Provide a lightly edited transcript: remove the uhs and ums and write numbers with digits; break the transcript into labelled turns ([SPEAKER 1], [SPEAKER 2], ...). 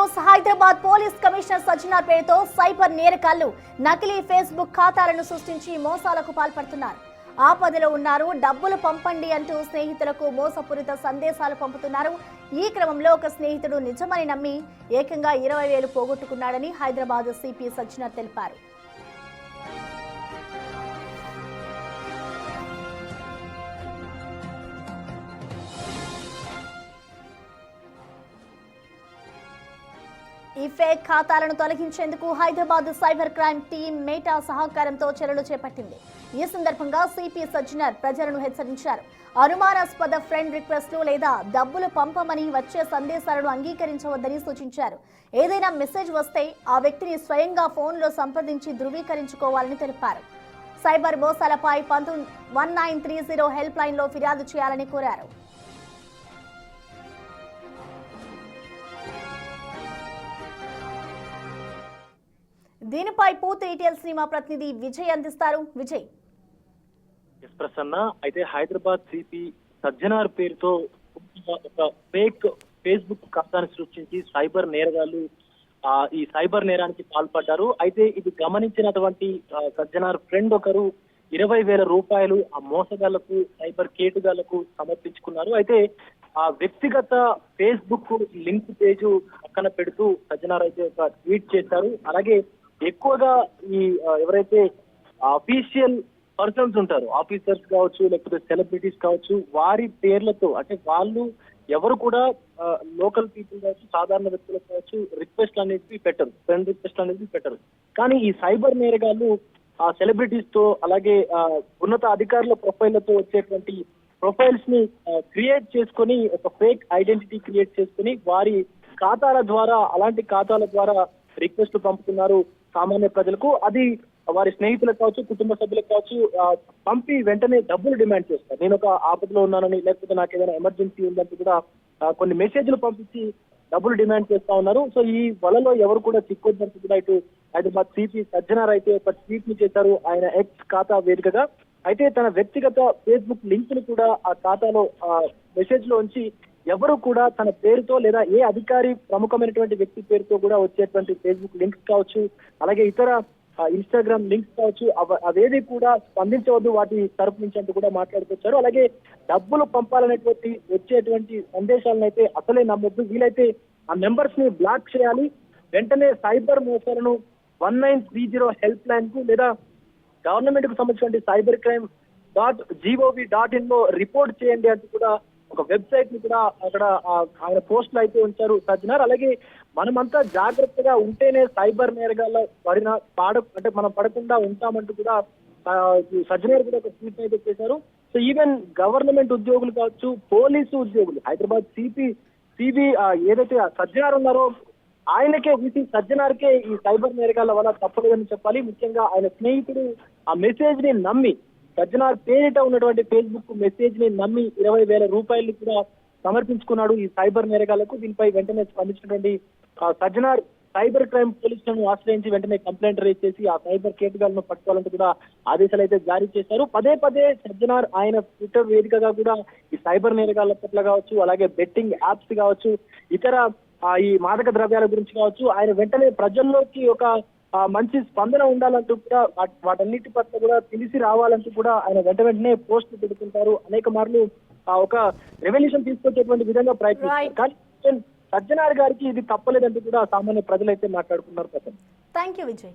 [SPEAKER 1] News Hyderabad police commissioner Sajjanar పేరుతో cyber నేరగాళ్లు నకిలీ ఫేస్బుక్ ఖాతాలను సృష్టించి మోసాలకు పాల్పడుతున్నారు. ఆపదలో ఉన్నారు, డబ్బులు పంపండి అంటూ స్నేహితులకు మోసపూరిత సందేశాలు పంపుతున్నారు. ఈ క్రమంలో ఒక స్నేహితుడు నిజమని నమ్మి ఏకంగా 20,000 పోగొట్టుకున్నాడని హైదరాబాద్ సిపి సజ్జనార్ తెలిపారు. ఈ ఫేక్ ఖాతాలను తొలగించేందుకు హైదరాబాద్ సైబర్ క్రైమ్ టీం మేటా సహకారంతో చర్యలు చేపట్టింది. ఈ సందర్భంగా సిపి సజ్జనార్ ప్రజలను హెచ్చరించారు. అనుమానాస్పద ఫ్రెండ్ రిక్వెస్ట్లు లేదా డబ్బులు పంపమని వచ్చే సందేశాలను అంగీకరించవద్దని సూచించారు. ఏదైనా మెసేజ్ వస్తే ఆ వ్యక్తిని స్వయంగా ఫోన్లో సంప్రదించి ధృవీకరించుకోవాలని తెలిపారు. సైబర్ మోసాలపై 1930 హెల్ప్ లైన్లో ఫిర్యాదు చేయాలని కోరారు. దీనిపై పూర్తి డీటెయిల్స్ ని మా ప్రతినిధి విజయ్ అందిస్తారు. విజయ్.
[SPEAKER 2] ప్రసన్న, అయితే హైదరాబాద్ సిపి సజ్జనార్ పేరుతో ఒక ఫేక్ ఫేస్బుక్ ఖాతాను సృష్టించి సైబర్ నేరగాళ్లు ఈ సైబర్ నేరానికి పాల్పడ్డారు. అయితే ఇది గమనించినటువంటి సజ్జనార్ ఫ్రెండ్ ఒకరు 20,000 రూపాయలు ఆ మోసగాళ్లకు సైబర్ కేటుగాళ్లకు సమర్పించుకున్నారు. అయితే ఆ వ్యక్తిగత ఫేస్బుక్ లింక్ పేజ్ పక్కన పెడుతూ సజ్జనార్ అయితే ఒక ట్వీట్ చేశారు. అలాగే ఎక్కువగా ఈ ఎవరైతే అఫీషియల్ పర్సన్స్ ఉంటారో, ఆఫీసర్స్ కావచ్చు లేకపోతే సెలబ్రిటీస్ కావచ్చు, వారి పేర్లతో అంటే వాళ్ళు ఎవరు కూడా లోకల్ పీపుల్ కావచ్చు, సాధారణ వ్యక్తులకు కావచ్చు రిక్వెస్ట్ అనేది పెట్టరు, ఫ్రెండ్ రిక్వెస్ట్ అనేది పెట్టరు. కానీ ఈ సైబర్ నేరగాళ్లు ఆ సెలబ్రిటీస్ తో అలాగే ఉన్నత అధికారుల ప్రొఫైళ్లతో వచ్చేటువంటి ప్రొఫైల్స్ ని క్రియేట్ చేసుకొని ఒక ఫేక్ ఐడెంటిటీ క్రియేట్ చేసుకుని వారి ఖాతాల ద్వారా అలాంటి ఖాతాల ద్వారా రిక్వెస్ట్ పంపుతున్నారు సామాన్య ప్రజలకు. అది వారి స్నేహితులకు కావచ్చు, కుటుంబ సభ్యులకు కావచ్చు పంపి వెంటనే డబ్బులు డిమాండ్ చేస్తారు. నేను ఒక ఆపదలో ఉన్నానని లేకపోతే నాకు ఏదైనా ఎమర్జెన్సీ ఉందంటూ కూడా కొన్ని మెసేజ్లు పంపించి డబ్బులు డిమాండ్ చేస్తా ఉన్నారు. సో ఈ వలలో ఎవరు కూడా చిక్కొద్దంటూ కూడా ఇటు హైదరాబాద్ సిపి సజ్జనార్ అయితే ఒక ట్వీట్ ని చేశారు ఆయన ఎక్స్ ఖాతా వేదికగా. అయితే తన వ్యక్తిగత ఫేస్బుక్ లింక్ ని కూడా ఆ ఖాతాలో మెసేజ్ లో ఉంచి ఎవరు కూడా తన పేరుతో లేదా ఏ అధికారి ప్రముఖమైనటువంటి వ్యక్తి పేరుతో కూడా వచ్చేటువంటి ఫేస్బుక్ లింక్స్ కావచ్చు, అలాగే ఇతర ఇన్స్టాగ్రామ్ లింక్స్ కావచ్చు, అవేది కూడా స్పందించవద్దు వాటి తరపు నుంచి అంటూ కూడా మాట్లాడుకొచ్చారు. అలాగే డబ్బులు పంపాలనేటువంటి వచ్చేటువంటి సందేశాలను అయితే అసలే నమ్మొద్దు, వీలైతే ఆ నెంబర్స్ ని బ్లాక్ చేయాలి, వెంటనే సైబర్ మోసాలను 1930 హెల్ప్ లైన్ కు లేదా గవర్నమెంట్ కు సంబంధించిన cyber crime.gov.in లో రిపోర్ట్ చేయండి అంటూ కూడా ఒక వెబ్సైట్ ని కూడా అక్కడ ఆయన పోస్టులు అయితే ఉంచారు సజ్జనార్. అలాగే మనమంతా జాగ్రత్తగా ఉంటేనే సైబర్ నేరగాళ్ళ అంటే మనం పడకుండా ఉంటామంటూ కూడా సజ్జనార్ కూడా ఒక ట్వీట్ అయితే చేశారు. సో ఈవెన్ గవర్నమెంట్ ఉద్యోగులు కావచ్చు, పోలీసు ఉద్యోగులు, హైదరాబాద్ సిబి ఏదైతే సజ్జనార్ ఉన్నారో ఆయనకే సజ్జనార్కే ఈ సైబర్ నేరగాళ్ల వల్ల తప్పలేదని చెప్పాలి. ముఖ్యంగా ఆయన స్నేహితుడు ఆ మెసేజ్ ని నమ్మి సజ్జనార్ పేరిట ఉన్నటువంటి ఫేస్బుక్ మెసేజ్ ని నమ్మి 20,000 రూపాయలు కూడా సమర్పించుకున్నాడు ఈ సైబర్ నేరగాళ్లకు. దీనిపై వెంటనే స్పందించినటువంటి సజ్జనార్ సైబర్ క్రైమ్ పోలీసులను ఆశ్రయించి వెంటనే కంప్లైంట్ రేజ్ చేసి ఆ సైబర్ కేటుగాళ్లను పట్టుకోవాలంటూ కూడా ఆదేశాలు అయితే జారీ చేశారు. పదే సజ్జనార్ ఆయన ట్విట్టర్ వేదికగా కూడా ఈ సైబర్ నేరగాళ్ల పట్ల కావచ్చు, అలాగే బెట్టింగ్ యాప్స్ కావచ్చు, ఇతర ఈ మాదక ద్రవ్యాల గురించి కావచ్చు ఆయన వెంటనే ప్రజల్లోకి ఒక మంచి స్పందన ఉండాలంటూ కూడా వాటన్నిటి పట్ల కూడా తెలిసి రావాలంటూ కూడా ఆయన వెంటనే పోస్టులు పెడుతుంటారు. అనేక మార్లు ఒక రెవల్యూషన్ తీసుకొచ్చేటువంటి విధంగా ప్రయత్నిస్తారు. కానీ సజ్జనార్ గారికి ఇది తప్పలేదంటూ కూడా సామాన్య ప్రజలైతే మాట్లాడుకున్నారు.
[SPEAKER 1] Thank you Vijay.